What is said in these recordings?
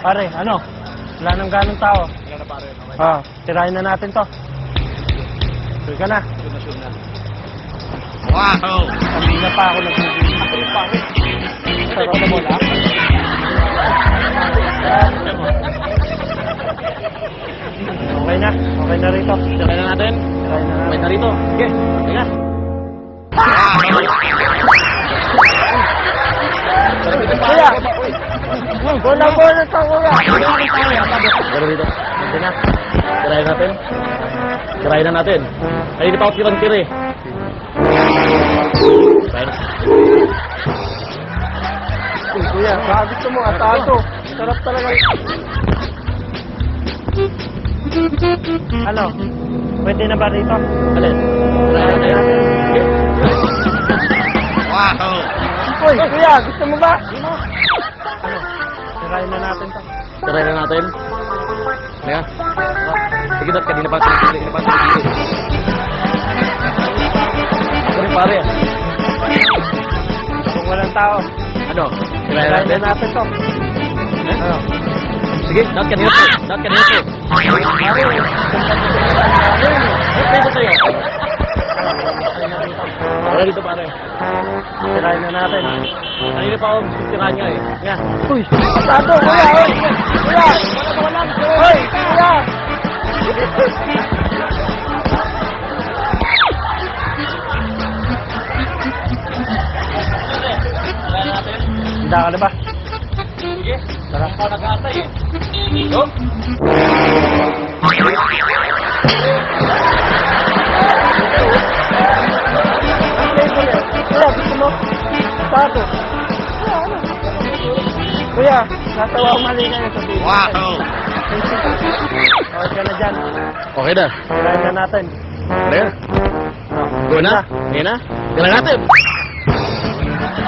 Pare, ano? Wala nang ganong tao. Wala na pare. Okay. Tirahin na natin to. Sure ka na? Sure na. Wow! Kanina pa ako nagbibigay. Ako yung pare. Sarap na bola. Okay na. Okay na rito. Tirahin na natin. Tirahin na Okay natin. na rito. Sige. Sige. Kuya! Bola to, kuya! Pero dito. Hindi na. Tirahin natin. Tirahin na natin. Ay, hindi pa ako tirang-tira eh. Tirahin. Uy, kuya, baka gusto mo atado. Sarap talaga. Ano? Pwede na ba rito? Alin? Tirahin natin. Sige. Wow! Uy, kuya, gusto mo ba? Ano? Tirahin na natin to. Tirahin na natin. Sige. Sige, Dot. Kanina pa tirang-tira. Kanina pa tirang-tira. Ano yung pare? Kung walang tao, Ano? Tirahin tirahin natin. na natin to. Ano? Sige, Dot. Kanina pa. Dot. Kanina pa. Dito tayo. Tara dito pare. Tirahin na natin. Kanina pa ako tirahan niya eh. Yan. Uy, atado, kuya! Uy! Kuya! Uy, kuya! Tirahin natin. Handa ka na ba? Sige. Tara. Ako nag-aantay eh. Go. Kuya, gusto mo? Atado. Kuya, nasa mali na yun sa TV. Wow! Okay ka na dyan. Okay na. Tirahin na natin. Tara. Go na. Sige na. Tirahin natin.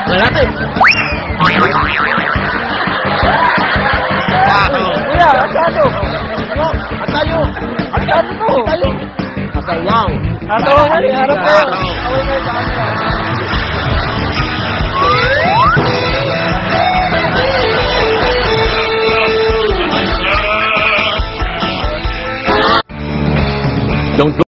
Tirahin natin. Wow! Kuya, atado. Atado. Atado to. Atawang. Atado, harap ko. Don't go.